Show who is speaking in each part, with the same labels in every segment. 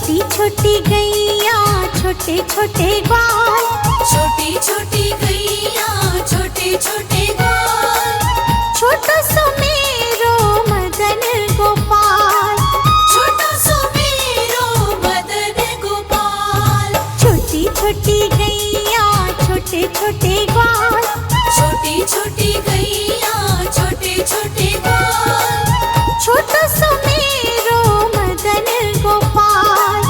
Speaker 1: छोटी छोटी गैया छोटे छोटे ग्वाल,
Speaker 2: छोटी छोटी गैया छोटे छोटे ग्वाल,
Speaker 1: छोटो सुमेरो मदन गोपाल,
Speaker 2: छोटा सुमेरो मदन गोपाल।
Speaker 1: छोटी छोटी गैया छोटे छोटे ग्वाल,
Speaker 2: छोटी छोटी गैया छोटे छोटे ग्वाल,
Speaker 1: छोटो सुमेरो मदन गोपाल,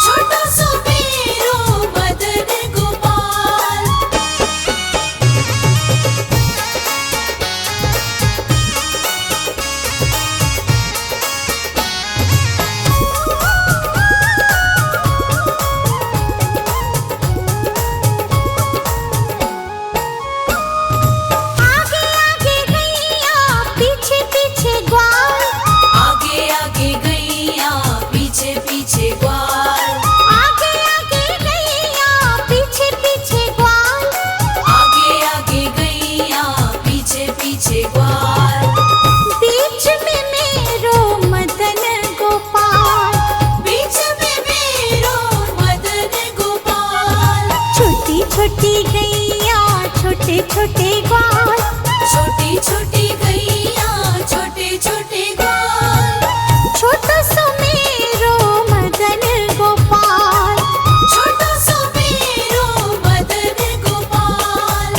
Speaker 2: छोटा सुमेरो मदन गोपाल।
Speaker 1: आगे आगे गैया पीछे पीछे ग्वाल,
Speaker 2: आगे आगे गैया पीछे पीछे ग्वाल,
Speaker 1: आगे आगे गैया पीछे पीछे ग्वाल,
Speaker 2: आगे आगे गैया पीछे पीछे ग्वाल।
Speaker 1: बीच में मेरो मदन गोपाल,
Speaker 2: बीच में मेरो मदन गोपाल।
Speaker 1: छोटी छोटी गैया छोटे छोटे ग्वाल,
Speaker 2: छोटी छोटी गैया छोटे छोटे ग्वाल,
Speaker 1: छोटो सुमेरो मदन गोपाल,
Speaker 2: छोटा सुमेरो मदन गोपाल।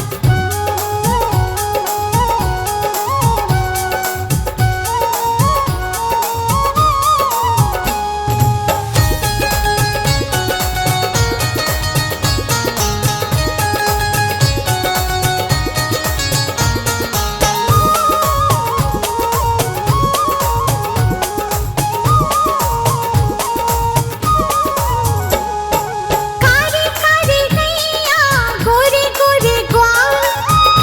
Speaker 1: कारी कारी गैया गोरे गोरे ग्वाल,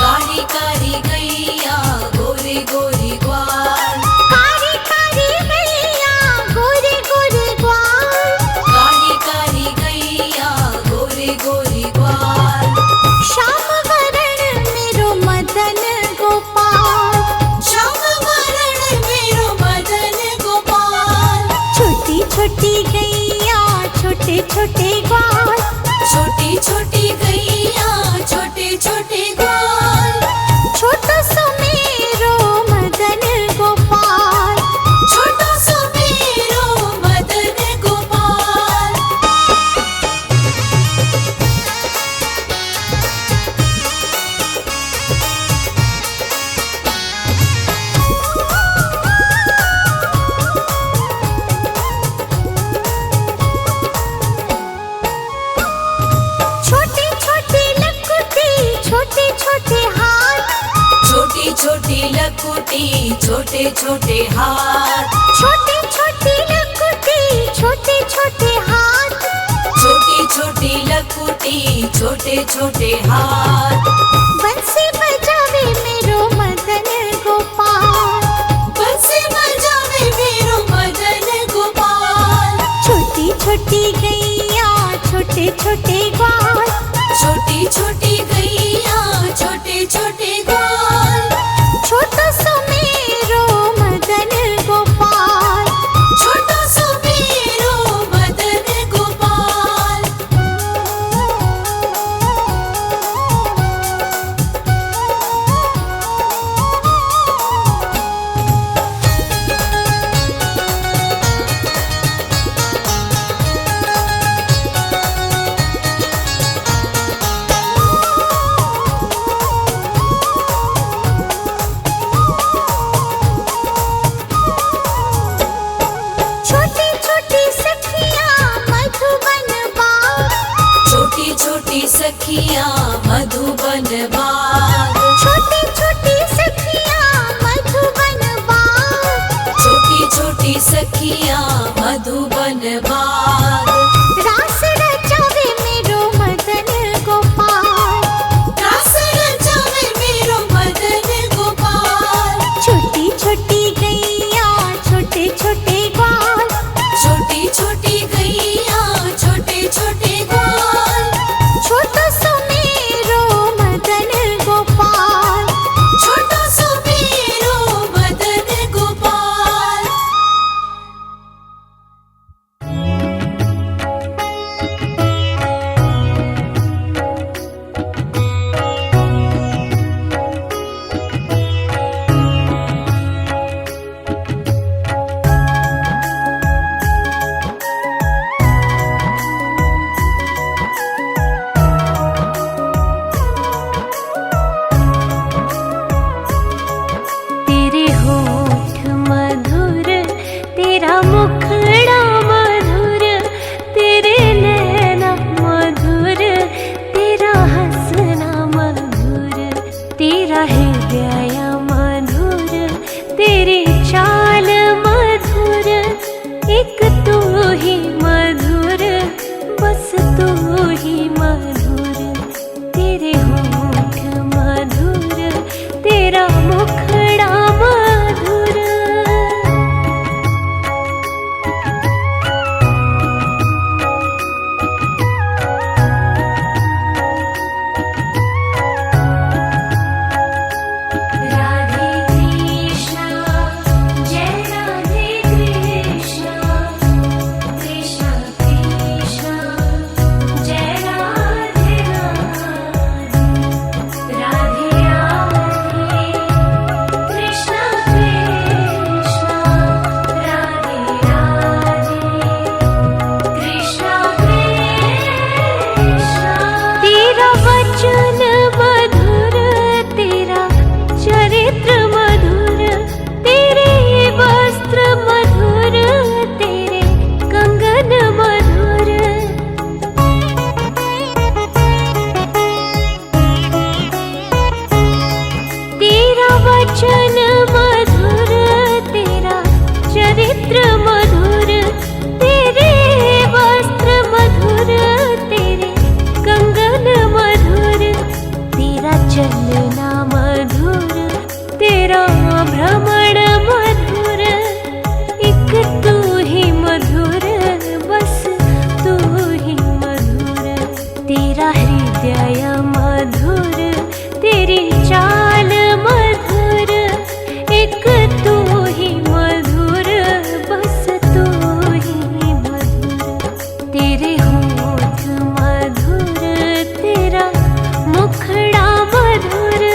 Speaker 2: कारी कारी गैया गोरी गोरी ग्वाल,
Speaker 1: कारी कारी गैया गोरे गोरे ग्वाल,
Speaker 2: कारी कारी गैया गोरी गोरी ग्वाल।
Speaker 1: श्याम वरण मेरो मदन गोपाल,
Speaker 2: श्याम वरण मेरो मदन गोपाल।
Speaker 1: छोटी छोटी गैया छोटे छोटे ग्वाल,
Speaker 2: छोटी छोटी गैया छोटे छोटे ग्वाल,
Speaker 1: छोटो सुमेरो मदन गोपाल,
Speaker 2: छोटा सुमेरो मदन गोपाल।
Speaker 1: छोटी छोटी लकुटी छोटे छोटे हाथ,
Speaker 2: छोटी छोटी लकुटी छोटे छोटे हाथ,
Speaker 1: छोटी छोटी लकुटी छोटे छोटे हाथ,
Speaker 2: छोटी छोटी लकुटी छोटे छोटे हाथ।
Speaker 1: बंसी बजावे मेरो मदन गोपाल,
Speaker 2: बंसी बजावे मेरो मदन गोपाल।
Speaker 1: छोटी छोटी गैया छोटे छोटे ग्वाल,
Speaker 2: छोटी छोटी गैया छोटे छोटे ग्वाल,
Speaker 1: छोटो सुमेरो मदन गोपाल,
Speaker 2: छोटा सुमेरो मदन गोपाल।
Speaker 1: तेरे होठ मधुर, तेरा मुखड़ा मधुर।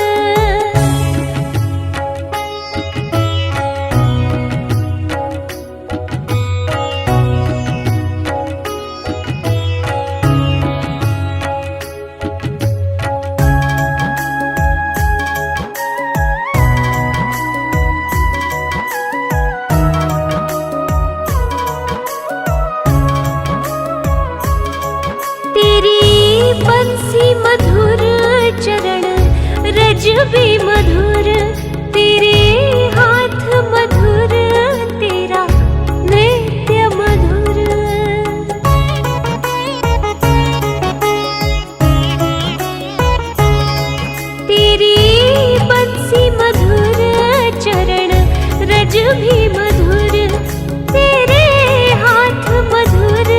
Speaker 1: तेरी बंसी मधुर, चरण रज भी मधुर, तेरे हाथ मधुर, तेरा नृत्य मधुर। तेरी बंसी मधुर, चरण रज भी मधुर, तेरे हाथ मधुर,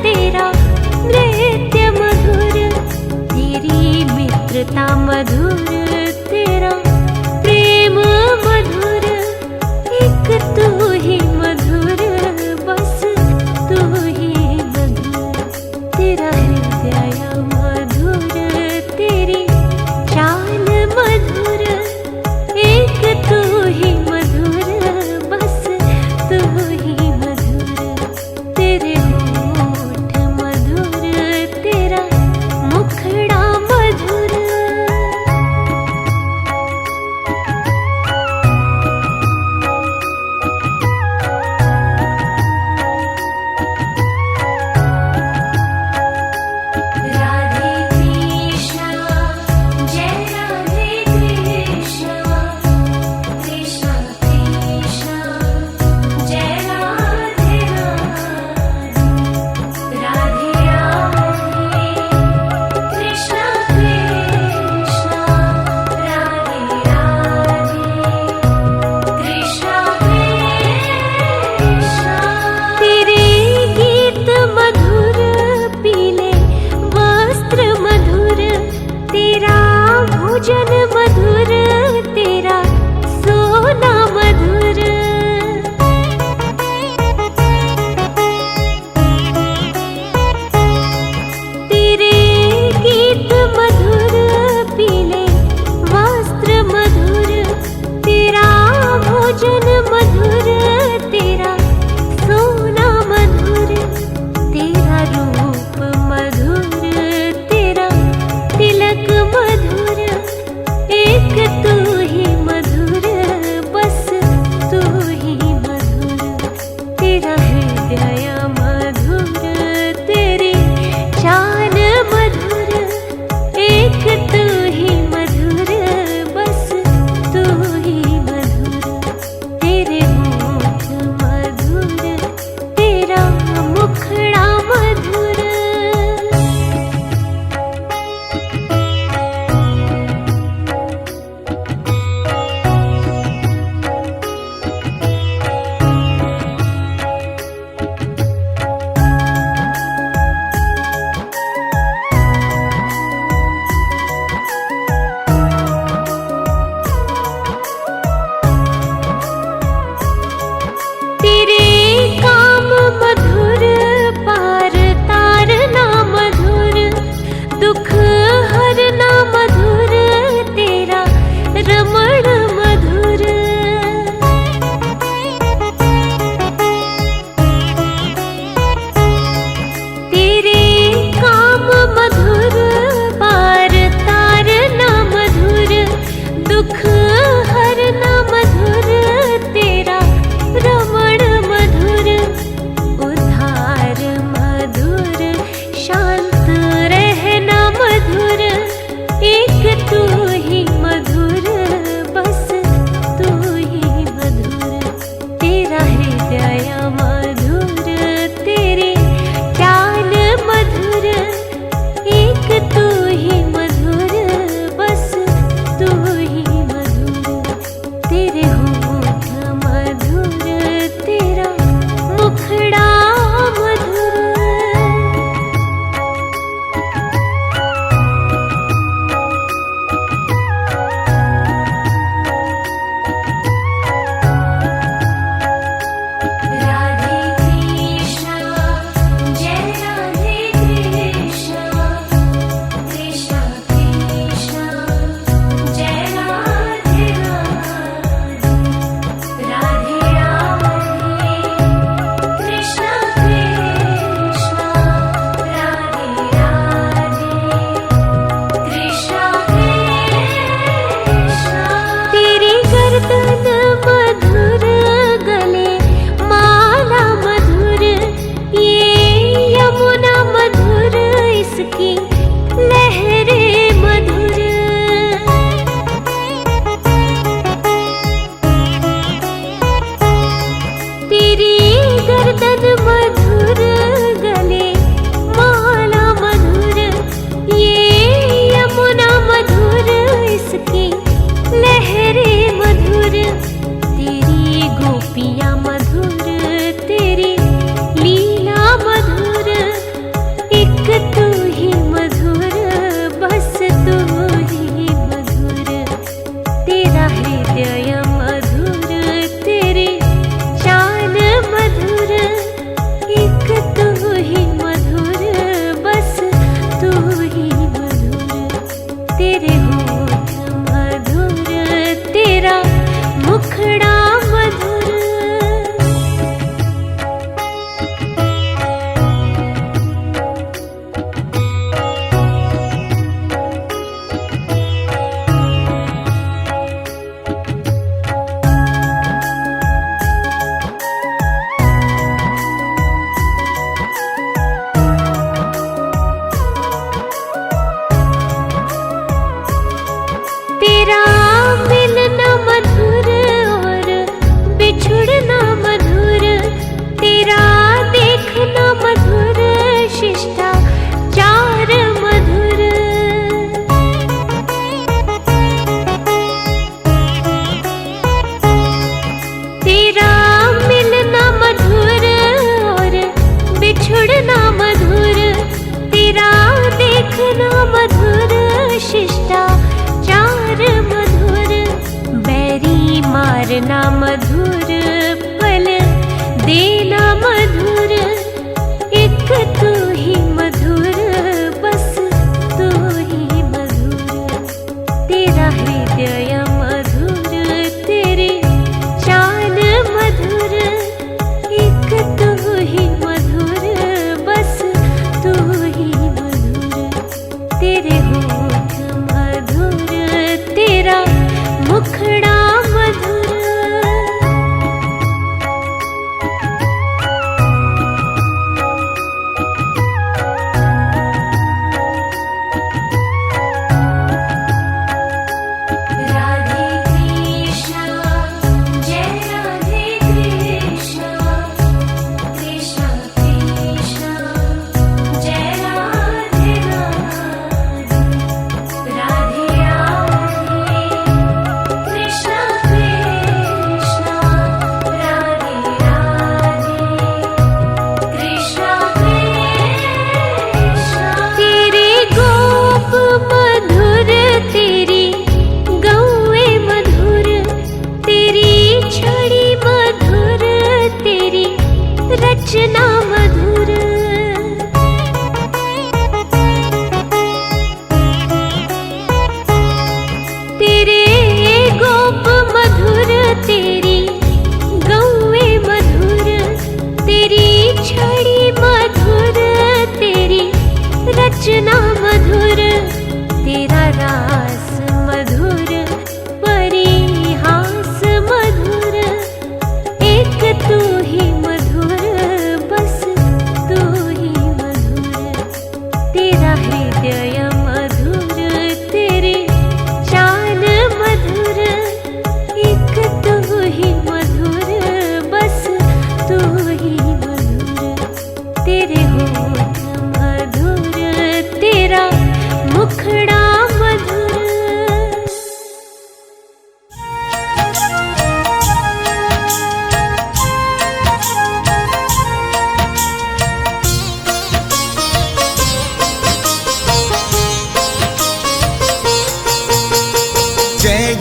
Speaker 1: तेरा नृत्य मधुर। तेरी मित्रता मधुर, तेरा प्रेम मधुर, एक तू ही मधुर, बस तू ही मधुर। तेरा हृदय मधुर, तेरी चाल मधुर, एक तू ही मधुर, बस तू ही मधुर। तेरे होठ मधुर, तेरा मुखड़ा मधुर।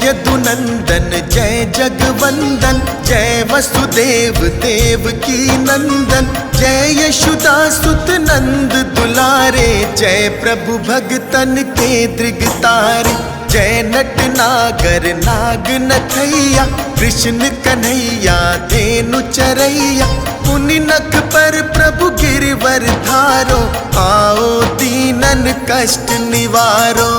Speaker 3: यदुनंदन जय जगवंदन, जय वसुदेव देवकी नंदन, जय यशोदा सुत नंद दुलारे, जय प्रभु भगतन के दृगतारे, जय नट नागर नाग नथैया, कृष्ण कन्हैया धेनु चरैया, पुनि नख पर प्रभु गिरवर धारो, आओ दीनन कष्ट निवारो।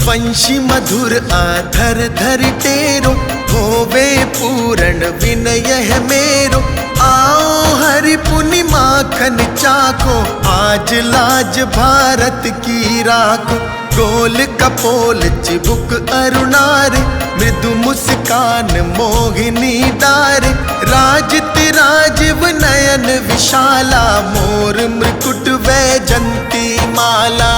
Speaker 3: वंशी मधुर आधर धर टेरो, होवे पूरण विनय है मेरो, आओ हरि पुनि माखन चाखो, आज लाज भारत की राखो, गोल कपोल चिबुक अरुणारे, मृदु मुस्कान मोहिनी डारे, राजति राजीव नयन विशाला, मोर मृकुट वैजंती माला।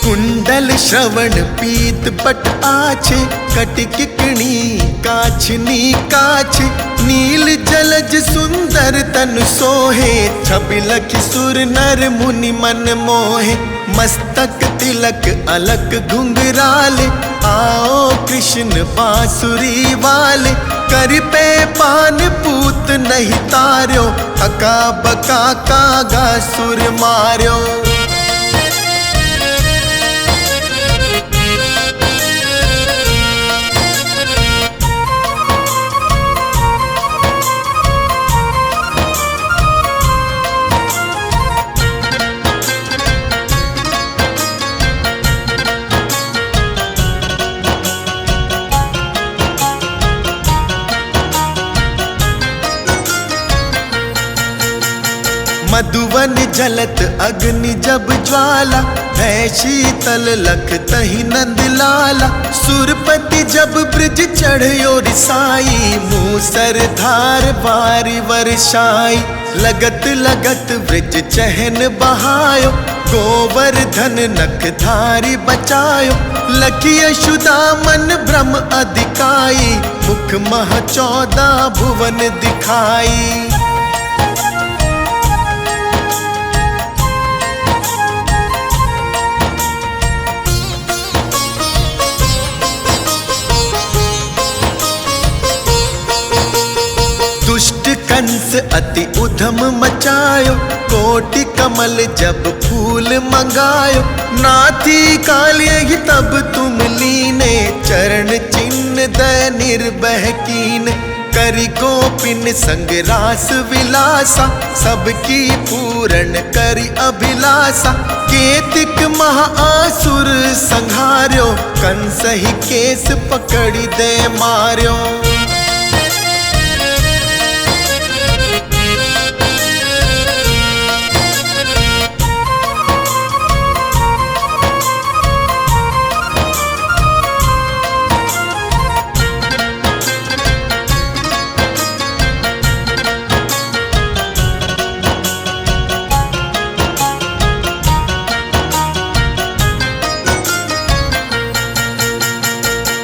Speaker 3: कुंडल श्रवण पीत पट आछे, कट किकणी काछनी काछे, नील जलज सुंदर तन सोहे, छबि लखि सुर नर मुनि मन मोहे, मस्तक तिलक अलक घुंघराले, आओ कृष्ण बांसुरी वाले, कर पे पान पूत नहीं तार्यो, अका बका कागा सुर मार्यो। मधुवन जलत अग्नि जब ज्वाला, है शीतल लख तही नंद लाला, सुरपति जब ब्रिज चढ़यो रिसाई, मूसर धार बारी वर्षाई, लगत लगत ब्रिज चहन बहायो, गोवर्धन नख धारी बचायो, लखी यशोदा मन भ्रम अधिकाई, मुख मह 14 भुवन दिखाई। दुष्ट कंस अति उधम मचायो, कोटि कमल जब फूल मंगायो, नाथी काल्य ही तब तुम लीने, चरण चिन्ह दय निर्भय कीन, करि गोपिन संग रास विलासा, सबकी पूर्ण करि अभिलाषा, केतिक महाआसुर संहार्यो, कंस ही केस पकड़ी दे मार्यो।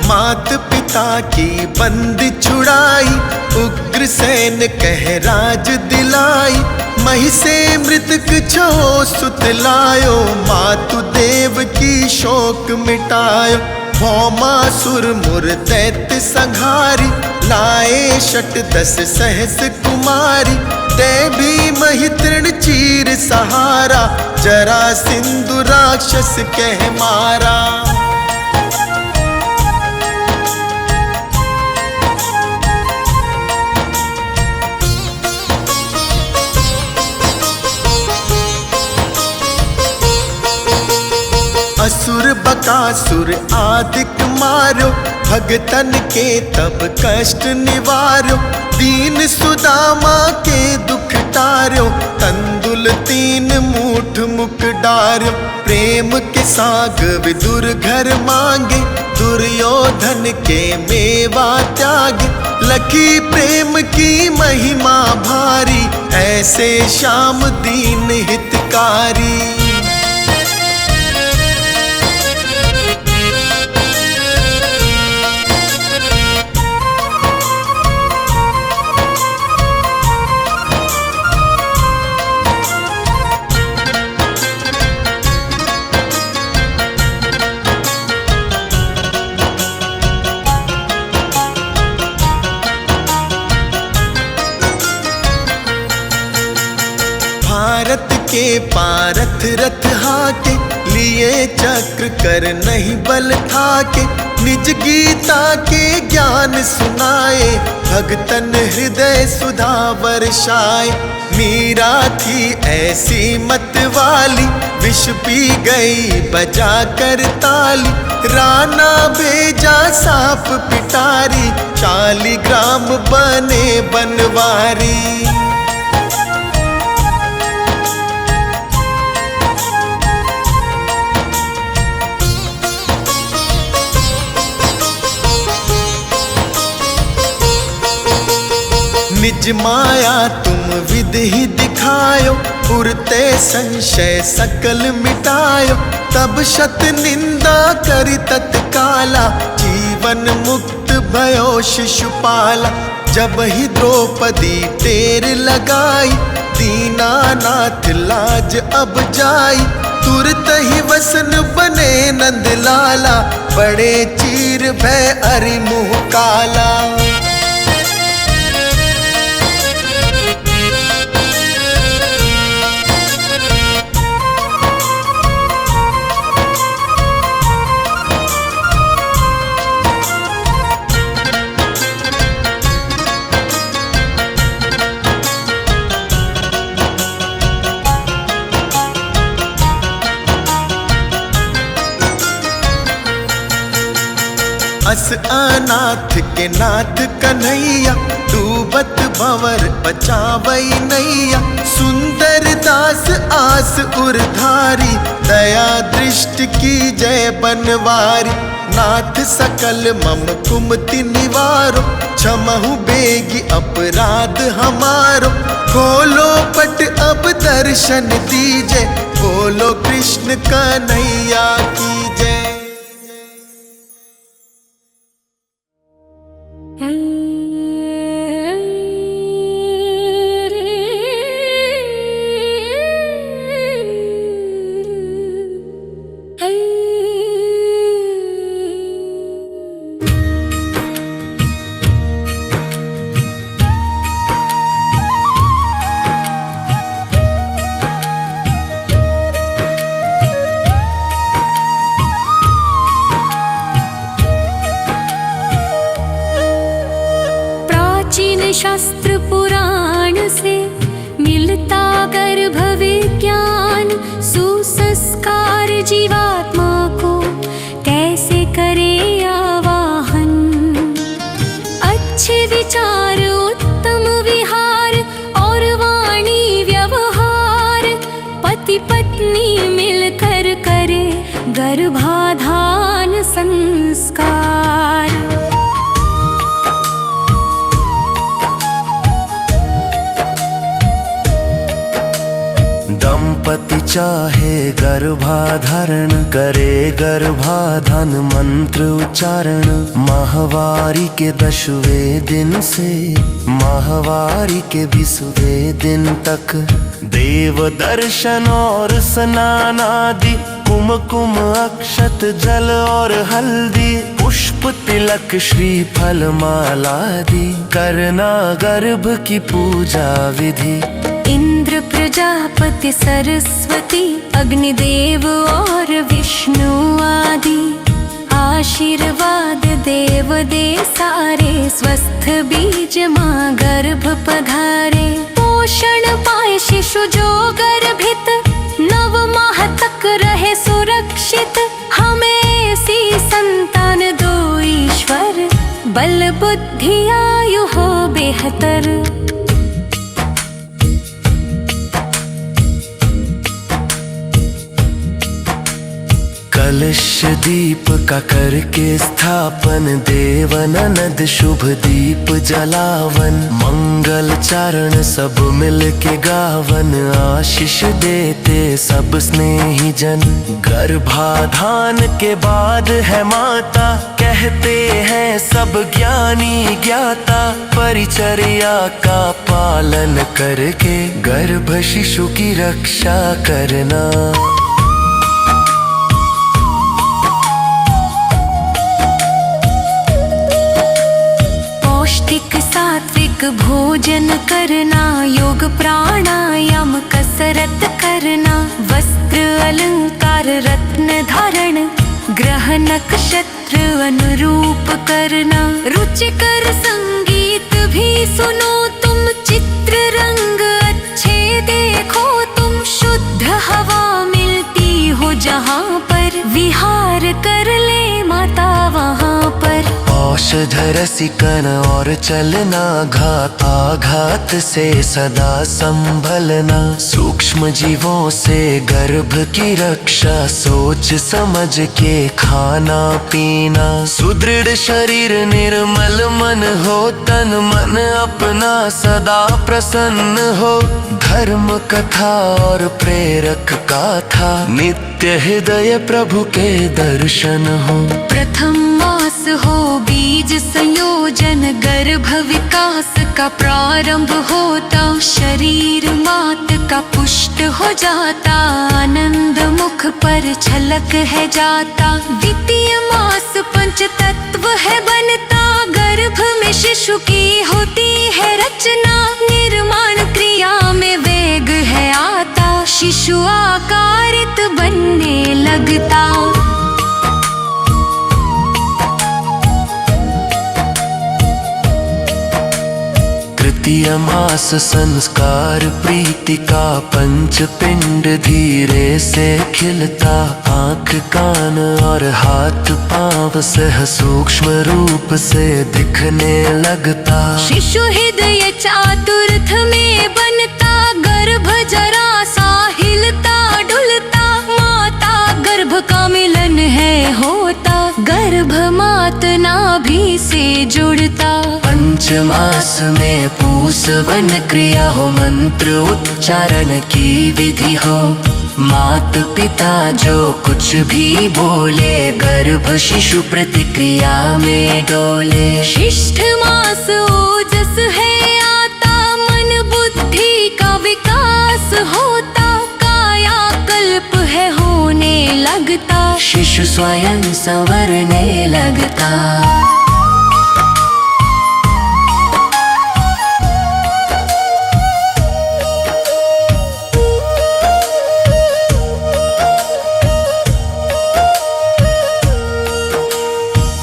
Speaker 3: मात पिता की बंद छुड़ाई, उग्रसेन कह राज दिलाई, मही से मृतक छो सुत लायो, मातु देव की शोक मिटायो, भौमासुर मुर दैत्य संहारी, लाए शत 10 सहस कुमारी, देवी मही तृण चीर सहारा, जरा सिंधु राक्षस कह मारा। असुर बकासुर आदिक मारो, भगतन के तब कष्ट निवारो, दीन सुदामा के दुख टार्यो, तंदुल 3 मूठ मुक डार्यो। प्रेम के साग विदुर घर मांगे, दुर्योधन के मेवा त्यागे। लखी प्रेम की महिमा भारी, ऐसे श्याम दीन हितकारी। भारत के पारथ रथ हाके, लिए चक्र कर नहीं बल थाके। निज गीता के ज्ञान सुनाए, भगतन हृदय सुधा वर्षाए। मीरा थी ऐसी मत वाली, विष पी गई बजा कर ताली। राणा भेजा सांप पिटारी, 40 ग्राम बने बनवारी। निज माया तुम विधि दिखायो, पुरते संशय सकल मिटायो। तब शत निंदा करि तत्काला, जीवन मुक्त भयो शिशुपाला। जब ही द्रौपदी टेर लगाई, दीनानाथ लाज अब जाई। तुरत ही वसन बने नंदलाला, बड़े चीर भय अरि मुँह काला। अस अनाथ के नाथ कन्हैया, डूबत भंवर बचावई नैया। सुंदर दास आस उरधारी, दया दृष्टि की जय बनवारी। नाथ सकल मम कुमति निवारो, क्षमहु बेगी अपराध हमारो। खोलो पट अब दर्शन दीजे, बोलो कृष्ण कन्हैया की जय।
Speaker 1: शास्त्र पुराण से मिलता गर्भ विज्ञान। सुसंस्कार जीवात्मा को कैसे करे आवाहन। अच्छे विचार उत्तम विहार और वाणी व्यवहार। पति पत्नी मिलकर करे गर्भाधान संस्कार।
Speaker 4: दंपति चाहे गर्भाधारण, करे गर्भाधान मंत्र उच्चारण। माहवारी के 10वें दिन से माहवारी के 20वें दिन तक देव दर्शन और स्नान आदि। कुमकुम अक्षत जल और हल्दी, पुष्प तिलक श्रीफल मालादि। करना गर्भ की पूजा विधि।
Speaker 1: इंद्र प्रजापति सरस्वती अग्निदेव और विष्णु आदि आशीर्वाद देव दे सारे। स्वस्थ बीज माँ गर्भ पधारे। पोषण पाए शिशु जो गर्भित 9 माह तक रहे सुरक्षित। हमें ऐसी संतान दो ईश्वर बल बुद्धि आयु हो बेहतर।
Speaker 4: कलश दीप का करके स्थापन, देवन नद शुभ दीप जलावन। मंगल चारण सब मिल के गावन, आशीष देते सब स्नेही जन। गर्भाधान के बाद है माता, कहते हैं सब ज्ञानी ज्ञाता। परिचर्या का पालन करके गर्भ शिशु की रक्षा करना।
Speaker 1: सात्विक भोजन करना, योग प्राणायाम कसरत करना। वस्त्र अलंकार रत्न धारण, ग्रह नक्षत्र अनुरूप करना। रुचिकर संगीत भी सुनो तुम, चित्र रंग अच्छे देखो तुम। शुद्ध हवा मिलती हो जहाँ पर, विहार कर ले माता वहाँ पर।
Speaker 4: औषध रसिकन और चलना, घात आघात से सदा संभलना। सूक्ष्म जीवों से गर्भ की रक्षा, सोच समझ के खाना पीना। सुदृढ़ शरीर निर्मल मन हो, तन मन अपना सदा प्रसन्न हो। धर्म कथा और प्रेरक गाथा, नित्य हृदय प्रभु के दर्शन हो।
Speaker 1: प्रथम मास हो बीज संयोजन, गर्भ विकास का प्रारंभ होता। शरीर मात का पुष्ट हो जाता, आनंद मुख पर छलक है जाता। द्वितीय मास पंच तत्व है बनता, गर्भ में शिशु की होती है रचना। निर्माण क्रिया में वेग है आता, शिशु आकारित बनने लगता।
Speaker 4: तृतीय मास संस्कार प्रीति का, पंच पिंड धीरे से खिलता। आँख कान और हाथ पांव सह सूक्ष्म रूप से दिखने लगता।
Speaker 1: शिशु हृदय चातुर्थ में बनता, गर्भ जरा सा हिलता डुलता। माता गर्भ का मिलन है होता, गर्भ मात नाभि से जुड़ता।
Speaker 4: पंचमास में पूसवन क्रिया हो, मंत्र उच्चारण की विधि हो। मात पिता जो कुछ भी बोले, गर्भ शिशु प्रतिक्रिया में डोले।
Speaker 1: शिष्ठ मास ओजस है आता, मन बुद्धि का विकास होता। काया कल्प है होने लगता,
Speaker 4: शिशु स्वयं संवरने लगता।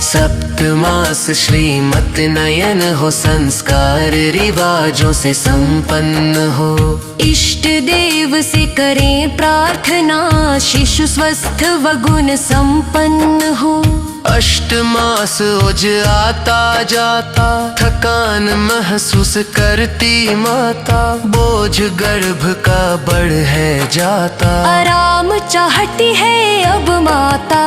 Speaker 4: सप्तमास श्रीमत नयन हो, संस्कार रिवाजों से संपन्न हो।
Speaker 1: इष्ट देव से करें प्रार्थना, शिशु स्वस्थ व गुण संपन्न हो।
Speaker 4: अष्टमास ओज आता जाता, थकान महसूस करती माता। बोझ गर्भ का बढ़ है जाता,
Speaker 1: आराम चाहती है अब माता।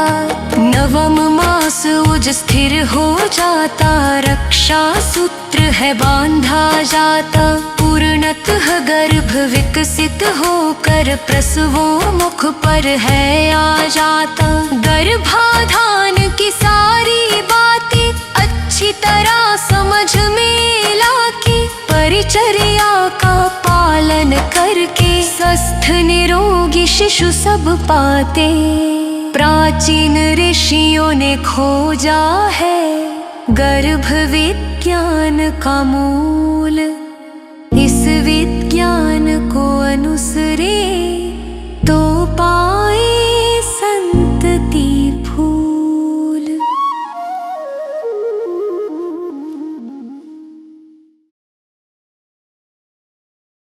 Speaker 1: नवम मास ओज स्थिर हो जाता, रक्षा सूत्र है बांधा जाता। पूर्णतः गर्भ विकसित होकर प्रसवोन्मुख पर है आ जाता। गर्भाधान की सारी बातें अच्छी तरह समझ में लाके, परिचर्या का पालन करके स्वस्थ निरोगी शिशु सब पाते। प्राचीन ऋषियों ने खोजा है गर्भ विज्ञान का मूल, इस विज्ञान को अनुसरे